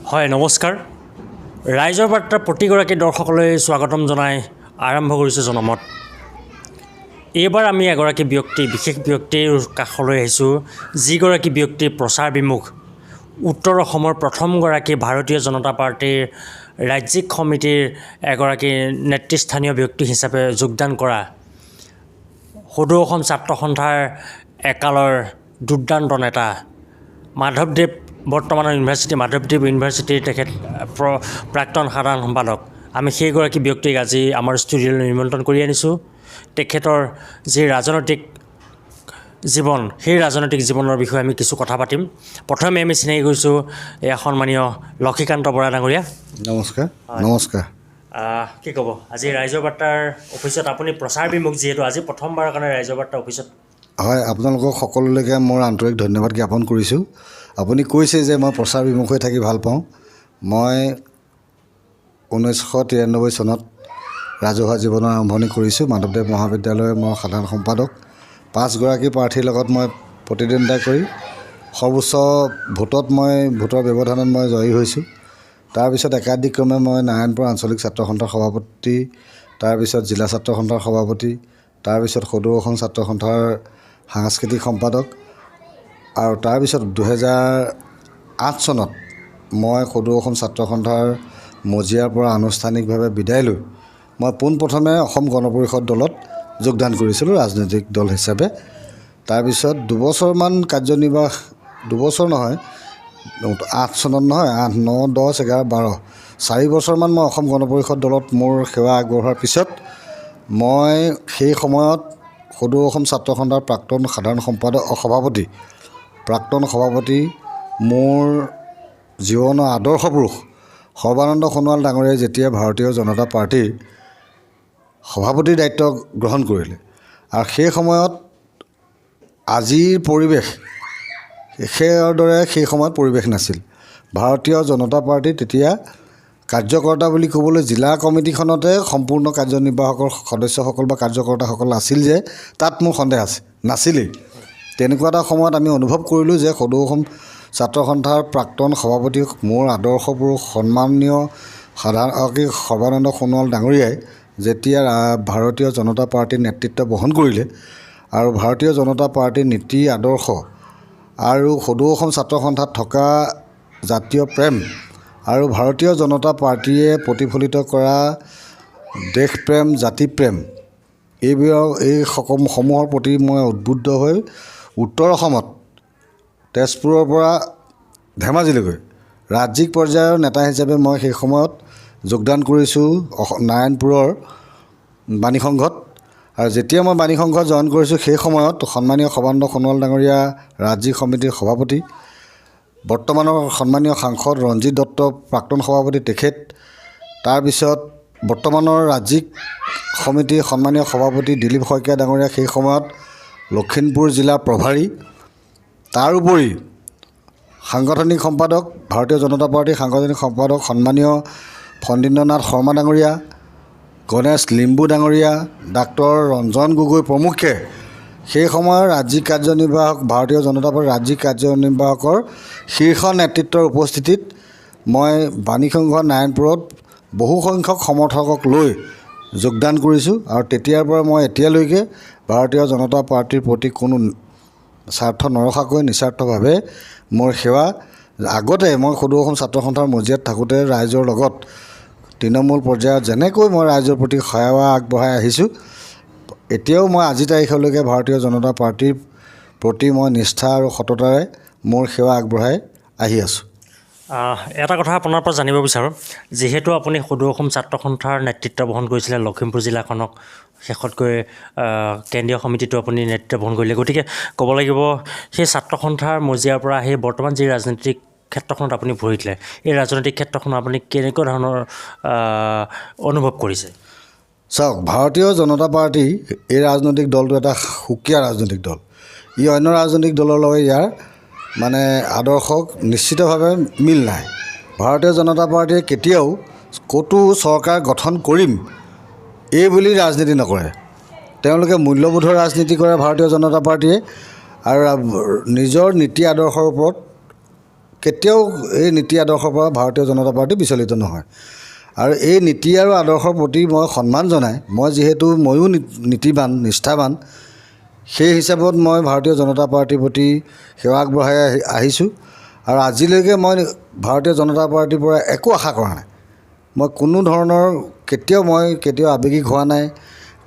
হয় নমস্কাৰ ৰাইজৰ বাৰ্তা প্ৰতিগৰাকী দৰ্শকলৈ স্বাগতম জনাই আৰম্ভ কৰিছোঁ জনমত। এইবাৰ আমি এগৰাকী বিশেষ ব্যক্তিৰ কাষলৈ আহিছোঁ, যিগৰাকী ব্যক্তি প্ৰচাৰ বিমুখ, উত্তৰ অসমৰ প্ৰথমগৰাকী ভাৰতীয় জনতা পাৰ্টীৰ ৰাজ্যিক সমিতিৰ এগৰাকী নেতৃস্থানীয় ব্যক্তি হিচাপে যোগদান কৰা সদৌ অসম ছাত্ৰ সন্থাৰ একালৰ দুৰ্দান্ত নেতা মাধৱদেৱ, বৰ্তমানৰ মাধৱদেৱ ইউনিভাৰ্চিটিৰ তেখেত প্ৰাক্তন সাধাৰণ সম্পাদক। আমি সেইগৰাকী ব্যক্তিক আজি আমাৰ ষ্টুডিঅ'লৈ নিমন্ত্ৰণ কৰি আনিছোঁ। তেখেতৰ যি ৰাজনৈতিক জীৱন, সেই ৰাজনৈতিক জীৱনৰ বিষয়ে আমি কিছু কথা পাতিম। প্ৰথমে আমি চিনাকি কৰিছোঁ সন্মানীয় লক্ষীকান্ত বৰা ডাঙৰীয়া। নমস্কাৰ। নমস্কাৰ। কি ক'ব, আজি ৰাইজৰ বাৰ্তাৰ অফিচত আপুনি প্ৰচাৰ বিমুখ, যিহেতু আজি প্ৰথমবাৰৰ কাৰণে ৰাইজৰ বাৰ্তাৰ অফিচত। হয়, আপোনালোকক সকলোলৈকে মোৰ আন্তৰিক ধন্যবাদ জ্ঞাপন কৰিছোঁ। আপুনি কৈছে যে মই প্ৰচাৰ বিমুখ হৈ থাকি ভাল পাওঁ। মই 1993 চনত ৰাজহুৱা জীৱনৰ আৰম্ভণি কৰিছোঁ। মাধৱদেৱ মহাবিদ্যালয়ৰ মই সাধাৰণ সম্পাদক। 5গৰাকী প্ৰাৰ্থীৰ লগত মই প্ৰতিদ্বন্দ্বিতা কৰি সৰ্বোচ্চ ভোটৰ ব্যৱধানত মই জয়ী হৈছোঁ। তাৰপিছত একাধিক্ৰমে মই নাৰায়ণপুৰ আঞ্চলিক ছাত্ৰ সন্থাৰ সভাপতি, তাৰপিছত জিলা ছাত্ৰ সন্থাৰ সভাপতি, তাৰপিছত সদৌ অসম ছাত্ৰ সন্থাৰ সাংস্কৃতিক সম্পাদক, আৰু তাৰপিছত 2008 চনত মই সদৌ অসম ছাত্ৰ সন্থাৰ মজিয়াৰ পৰা আনুষ্ঠানিকভাৱে বিদায় লৈ মই পোনপ্ৰথমে অসম গণ পৰিষদ দলত যোগদান কৰিছিলোঁ ৰাজনৈতিক দল হিচাপে। তাৰপিছত 8 চনত নহয়, 8, 9, 10, 11, 12, 4 বছৰমান মই অসম গণ পৰিষদ দলত মোৰ সেৱা আগবঢ়োৱাৰ পিছত মই সেই সময়ত সদৌ অসম ছাত্ৰ সন্থাৰ প্ৰাক্তন সাধাৰণ সভাপতি মোৰ জীৱনৰ আদৰ্শ পুৰুষ সৰ্বানন্দ সোণোৱাল ডাঙৰীয়াই যেতিয়া ভাৰতীয় জনতা পাৰ্টীৰ সভাপতিৰ দায়িত্ব গ্ৰহণ কৰিলে, আৰু সেই সময়ত আজিৰ পৰিৱেশ সেইদৰে সেই সময়ত পৰিৱেশ নাছিল। ভাৰতীয় জনতা পাৰ্টী তেতিয়া কাৰ্যকৰ্তা বুলি ক'বলৈ জিলা কমিটিখনতে সম্পূৰ্ণ কাৰ্যনিৰ্বাহকৰ সদস্যসকল বা কাৰ্যকৰ্তাসকল আছিল যে তাত মোৰ সন্দেহ নাছিলেই। তেনেকুৱা এটা সময়ত আমি অনুভৱ কৰিলোঁ যে সদৌ অসম ছাত্ৰ সন্থাৰ প্ৰাক্তন সভাপতি মোৰ আদৰ্শ পুৰুষ সন্মানীয় সৰ্বানন্দ সোণোৱাল ডাঙৰীয়াই যেতিয়া ভাৰতীয় জনতা পাৰ্টীৰ নেতৃত্ব বহন কৰিলে, আৰু ভাৰতীয় জনতা পাৰ্টীৰ নীতি আদৰ্শ আৰু সদৌ অসম ছাত্ৰ সন্থাত থকা জাতীয় প্ৰেম আৰু ভাৰতীয় জনতা পাৰ্টীয়ে প্ৰতিফলিত কৰা দেশপ্ৰেম, জাতিপ্ৰেম, এই সমূহৰ প্ৰতি মই উদ্বুদ্ধ হৈ উত্তৰ অসমত তেজপুৰৰ পৰা ধেমাজিলৈকে ৰাজ্যিক পৰ্যায়ৰ নেতা হিচাপে মই সেই সময়ত যোগদান কৰিছোঁ নাৰায়ণপুৰৰ বাণী সংঘত। আৰু যেতিয়া মই বাণী সংঘত জইন কৰিছোঁ, সেই সময়ত সন্মানীয় সৰ্বানন্দ সোণোৱাল ডাঙৰীয়া ৰাজ্যিক সমিতিৰ সভাপতি, বৰ্তমানৰ সন্মানীয় সাংসদ ৰঞ্জিত দত্ত প্ৰাক্তন সভাপতি তেখেত, তাৰপিছত বৰ্তমানৰ ৰাজ্যিক সমিতিৰ সন্মানীয় সভাপতি দিলীপ শইকীয়া ডাঙৰীয়া সেই সময়ত লখিমপুৰ জিলাৰ প্ৰভাৰী, তাৰোপৰি সাংগঠনিক সম্পাদক, ভাৰতীয় জনতা পাৰ্টীৰ সাংগঠনিক সম্পাদক সন্মানীয় ফণীন্দ্ৰনাথ শৰ্মা ডাঙৰীয়া, গণেশ লিম্বু ডাঙৰীয়া, ডাক্তৰ ৰঞ্জন গগৈ প্ৰমুখ্যে সেই সময়ৰ ৰাজ্যিক কাৰ্যনিৰ্বাহক, ভাৰতীয় জনতা পাৰ্টীৰ ৰাজ্যিক কাৰ্যনিৰ্বাহকৰ শীৰ্ষ নেতৃত্বৰ উপস্থিতিত মই বাণীসংঘ নাৰায়ণপুৰত বহুসংখ্যক সমৰ্থকক লৈ যোগদান কৰিছোঁ। আৰু তেতিয়াৰ পৰা মই এতিয়ালৈকে ভাৰতীয় জনতা পাৰ্টীৰ প্ৰতি কোনো স্বাৰ্থ নৰখাকৈ নিস্বাৰ্থভাৱে মোৰ সেৱা, আগতে মই সদৌ অসম ছাত্ৰ সন্থাৰ মজিয়াত থাকোঁতে ৰাইজৰ লগত তৃণমূল পৰ্যায়ত যেনেকৈ মই ৰাইজৰ প্ৰতি সেৱা আগবঢ়াই আহিছোঁ, এতিয়াও মই আজি তাৰিখলৈকে ভাৰতীয় জনতা পাৰ্টীৰ প্ৰতি মই নিষ্ঠা আৰু সততাৰে মোৰ সেৱা আগবঢ়াই আহি আছোঁ। এটা কথা আপোনাৰ পৰা জানিব বিচাৰোঁ, যিহেতু আপুনি সদৌ অসম ছাত্ৰ সন্থাৰ নেতৃত্ব বহন কৰিছিলে লখিমপুৰ জিলাখনক শেষতকৈ কেন্দ্ৰীয় সমিতিটো আপুনি নেতৃত্ব বহন কৰিলে, গতিকে ক'ব লাগিব সেই ছাত্ৰ সন্থাৰ মজিয়াৰ পৰা সেই বৰ্তমান যি ৰাজনৈতিক ক্ষেত্ৰখনত আপুনি ভৰি দিলে, এই ৰাজনৈতিক ক্ষেত্ৰখন আপুনি কেনেকুৱা ধৰণৰ অনুভৱ কৰিছে? চাওক, ভাৰতীয় জনতা পাৰ্টী এই ৰাজনৈতিক দলটো এটা সুকীয়া ৰাজনৈতিক দল। ই অন্য ৰাজনৈতিক দলৰ লগত ইয়াৰ আদৰ্শ নিশ্চিতভাৱে মিল নাই। ভাৰতীয় জনতা পাৰ্টীয়ে কেতিয়াও ক'তো চৰকাৰ গঠন কৰিম এই বুলি ৰাজনীতি নকৰে। তেওঁলোকে মূল্যবোধৰ ৰাজনীতি কৰে ভাৰতীয় জনতা পাৰ্টীয়ে, আৰু নিজৰ নীতি আদৰ্শৰ ওপৰত কেতিয়াও এই নীতি আদৰ্শৰ পৰা ভাৰতীয় জনতা পাৰ্টি বিচলিত নহয় আৰু এই নীতি আৰু আদৰ্শৰ প্ৰতি মই সন্মান জনাই মই যিহেতু ময়ো নীতিবান নিষ্ঠাবান সেই হিচাপত মই ভাৰতীয় জনতা পাৰ্টিৰ প্ৰতি সেৱা আগবঢ়াই আহিছোঁ আৰু আজিলৈকে মই ভাৰতীয় জনতা পাৰ্টিৰ পৰা একো আশা কৰা নাই মই কোনো ধৰণৰ কেতিয়াও আৱেগিক হোৱা নাই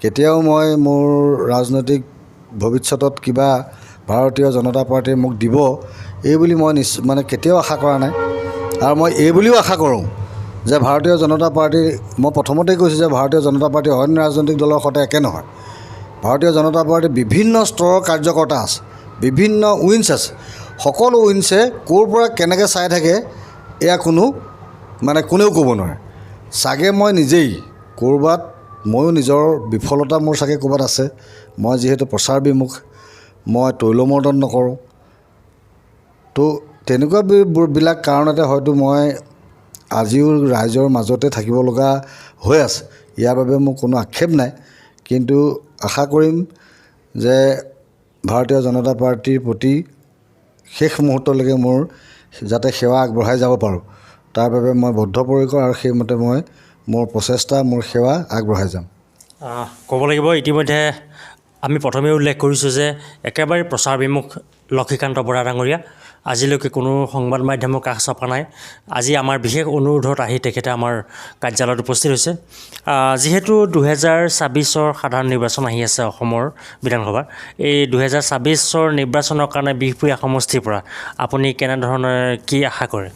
কেতিয়াও মই মোৰ ৰাজনৈতিক ভৱিষ্যতত কিবা ভাৰতীয় জনতা পাৰ্টীয়ে মোক দিব এই বুলি মই মানে কেতিয়াও আশা কৰা নাই আৰু মই এই বুলিও আশা কৰোঁ যে ভাৰতীয় জনতা পাৰ্টি মই প্ৰথমতেই কৈছোঁ যে ভাৰতীয় জনতা পাৰ্টি অন্য ৰাজনৈতিক দলৰ সৈতে একে নহয় ভাৰতীয় জনতা পাৰ্টিৰ বিভিন্ন স্তৰৰ কাৰ্যকৰ্তা আছে বিভিন্ন উইংছ আছে সকলো উইংছে ক'ৰ পৰা কেনেকৈ চাই থাকে এয়া কোনেও ক'ব নোৱাৰে চাগে মই নিজেই ক'ৰবাত ময়ো নিজৰ বিফলতা মোৰ চাগে ক'ৰবাত আছে মই যিহেতু প্ৰচাৰ বিমুখ মই তৈলমৰ্দন নকৰোঁ তো তেনেকুৱাবিলাক কাৰণতে হয়তো মই আজিও ৰাইজৰ মাজতে থাকিব লগা হৈ আছে ইয়াৰ বাবে মোৰ কোনো আক্ষেপ নাই কিন্তু আশা কৰিম যে ভাৰতীয় জনতা পাৰ্টিৰ প্ৰতি শেষ মুহূৰ্তলৈকে মোৰ যাতে সেৱা আগবঢ়াই যাব পাৰোঁ তাৰ বাবে মই বদ্ধপৰিকৰ আৰু সেইমতে মই মোৰ প্ৰচেষ্টা মোৰ সেৱা আগবঢ়াই যাম ক'ব লাগিব ইতিমধ্যে আমি প্ৰথমে উল্লেখ কৰিছোঁ যে একেবাৰে প্ৰচাৰ বিমুখ লক্ষীকান্ত বৰা ডাঙৰীয়া আজিলৈকে কোনো সংবাদ মাধ্যমৰ কাষ চপা নাই আজি আমাৰ বিশেষ অনুৰোধত আহি তেখেতে আমাৰ কাৰ্যালয়ত উপস্থিত হৈছে যিহেতু 2024 সাধাৰণ নিৰ্বাচন আহি আছে অসমৰ বিধানসভাৰ এই 2024 নিৰ্বাচনৰ কাৰণে বিহপুৰীয়া সমষ্টিৰ পৰা আপুনি কেনেধৰণে কি আশা কৰে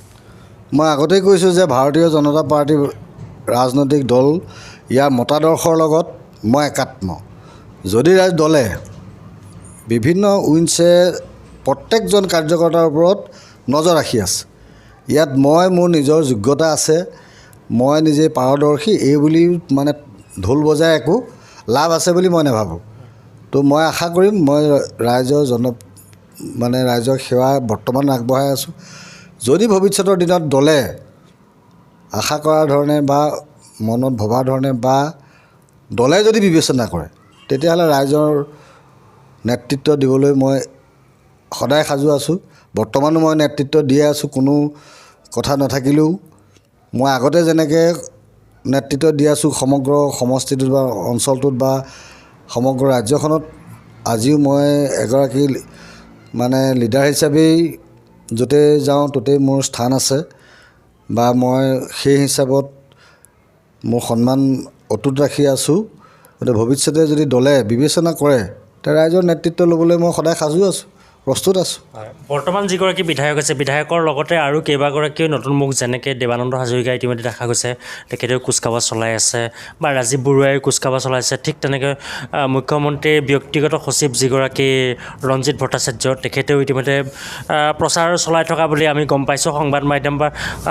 মই আগতেই কৈছোঁ যে ভাৰতীয় জনতা পাৰ্টি ৰাজনৈতিক দল ইয়াৰ মতাদৰ্শৰ লগত মই একাত্ম যদি দলে বিভিন্ন উইংছে প্ৰত্যেকজন কাৰ্যকৰ্তাৰ ওপৰত নজৰ ৰাখি আছে ইয়াত মই মোৰ নিজৰ যোগ্যতা আছে মই নিজে পাৰদৰ্শী এই বুলি মানে ঢোল বজাই একো লাভ আছে বুলি মই নাভাবোঁ তো মই আশা কৰিম মই ৰাইজৰ সেৱা বৰ্তমান আগবঢ়াই আছোঁ যদি ভৱিষ্যতৰ দিনত দলে আশা কৰাৰ ধৰণে বা মনত ভবা ধৰণে বা দলে যদি বিবেচনা কৰে তেতিয়াহ'লে ৰাইজৰ নেতৃত্ব দিবলৈ মই সদায় সাজু আছোঁ বৰ্তমানো মই নেতৃত্ব দিয়ে আছোঁ কোনো কথা নাথাকিলেও মই আগতে যেনেকৈ নেতৃত্ব দি আছোঁ সমগ্ৰ সমষ্টিটোত বা অঞ্চলটোত বা সমগ্ৰ ৰাজ্যখনত আজিও মই এগৰাকী মানে লিডাৰ হিচাপেই য'তে যাওঁ ত'তেই মোৰ স্থান আছে বা মই সেই হিচাপত মোৰ সন্মান অটুট ৰাখি আছোঁ গতিকে ভৱিষ্যতে যদি দলে বিবেচনা কৰে তেতিয়া ৰাইজৰ নেতৃত্ব ল'বলৈ মই সদায় সাজু আছোঁ প্ৰস্তুত আছোঁ বৰ্তমান যিগৰাকী বিধায়ক আছে বিধায়কৰ লগতে আৰু কেইবাগৰাকীও নতুন মুখ যেনেকৈ দেৱানন্দ হাজৰিকা ইতিমধ্যে দেখা গৈছে তেখেতেও কুচকাৱাজ চলাই আছে বা ৰাজীৱ বৰুৱাই কুচকাৱাজ চলাইছে ঠিক তেনেকৈ মুখ্যমন্ত্ৰীৰ ব্যক্তিগত সচিব যিগৰাকী ৰঞ্জিত ভট্টাচাৰ্য তেখেতেও ইতিমধ্যে প্ৰচাৰ চলাই থকা বুলি আমি গম পাইছোঁ সংবাদ মাধ্যম বা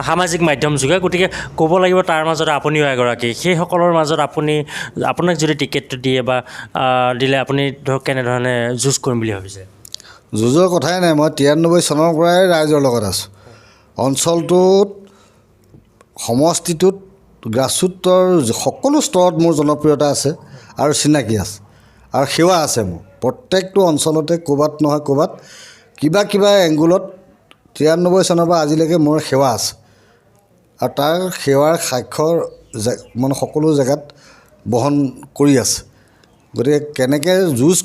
সামাজিক মাধ্যম যোগে গতিকে ক'ব লাগিব তাৰ মাজতে আপুনিও এগৰাকী সেইসকলৰ মাজত আপোনাক যদি টিকেটটো দিয়ে বা দিলে আপুনি ধৰক কেনেধৰণে যুঁজ কৰিম বুলি ভাবিছে যুঁজৰ কথাই নাই মই 93 চনৰ পৰাই ৰাইজৰ লগত আছোঁ অঞ্চলটোত সমষ্টিটোত গ্ৰাছৰুটৰ সকলো স্তৰত মোৰ জনপ্ৰিয়তা আছে আৰু চিনাকি আছে আৰু সেৱা আছে মোৰ প্ৰত্যেকটো অঞ্চলতে ক'ৰবাত নহয় ক'ৰবাত কিবা এংগুলত 93 চনৰ পৰা আজিলৈকে মোৰ সেৱা আছে আৰু তাৰ সেৱাৰ স্বাক্ষৰ মানে সকলো জেগাত বহন কৰি আছে গতিকে কেনেকৈ যুঁজ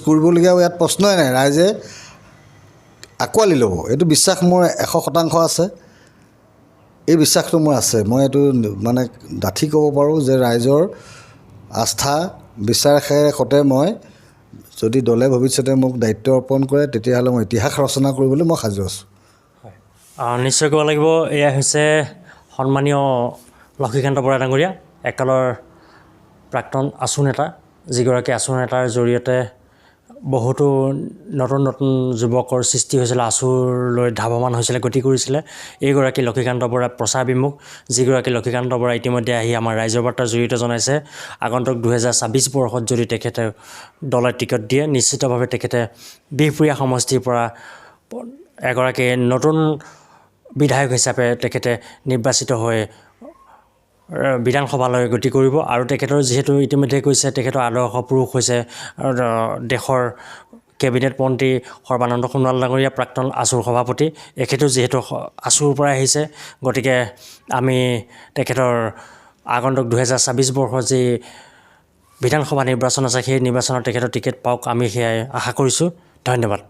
কৰিবলগীয়া ইয়াত প্ৰশ্নই নাই ৰাইজে আঁকোৱালি ল'ব এইটো বিশ্বাস মোৰ 100% আছে এই বিশ্বাসটো মোৰ আছে মই এইটো মানে ডাঠি ক'ব পাৰোঁ যে ৰাইজৰ আস্থা বিশ্বাসেৰে সৈতে মই যদি দলে ভৱিষ্যতে মোক দায়িত্ব অৰ্পণ কৰে তেতিয়াহ'লে মই ইতিহাস ৰচনা কৰিবলৈ মই সাজু আছোঁ নিশ্চয় ক'ব লাগিব এয়া হৈছে সন্মানীয় লক্ষীকান্ত বৰা ডাঙৰীয়া একালৰ প্ৰাক্তন আছু নেতা যিগৰাকী আছু নেতাৰ জৰিয়তে বহুতো নতুন যুৱকৰ সৃষ্টি হৈছিলে আছুলৈ ধাৱমান হৈছিলে গতি কৰিছিলে এইগৰাকী লক্ষীকান্ত বৰা প্ৰচাৰ বিমুখ যিগৰাকী লক্ষীকান্ত বৰা ইতিমধ্যে আহি আমাৰ ৰাইজৰ বাৰ্তাৰ জৰিয়তে জনাইছে আগন্তুক 2024 বৰ্ষত যদি তেখেতে দলে টিকট দিয়ে নিশ্চিতভাৱে তেখেতে বিহপুৰীয়া সমষ্টিৰ পৰা এগৰাকী নতুন বিধায়ক হিচাপে তেখেতে নিৰ্বাচিত হৈ বিধানসভালৈ গতি কৰিব আৰু তেখেতৰ যিহেতু ইতিমধ্যে কৈছে তেখেতৰ আদৰ্শ পুৰুষ হৈছে দেশৰ কেবিনেট মন্ত্ৰী সৰ্বানন্দ সোণোৱাল ডাঙৰীয়া প্ৰাক্তন আছুৰ সভাপতি এখেতেও যিহেতু আছুৰ পৰা আহিছে গতিকে আমি তেখেতৰ আগন্তুক 2026 বৰ্ষৰ যি বিধানসভা নিৰ্বাচন আছে সেই নিৰ্বাচনত তেখেতৰ টিকেট পাওক আমি সেয়াই আশা কৰিছোঁ ধন্যবাদ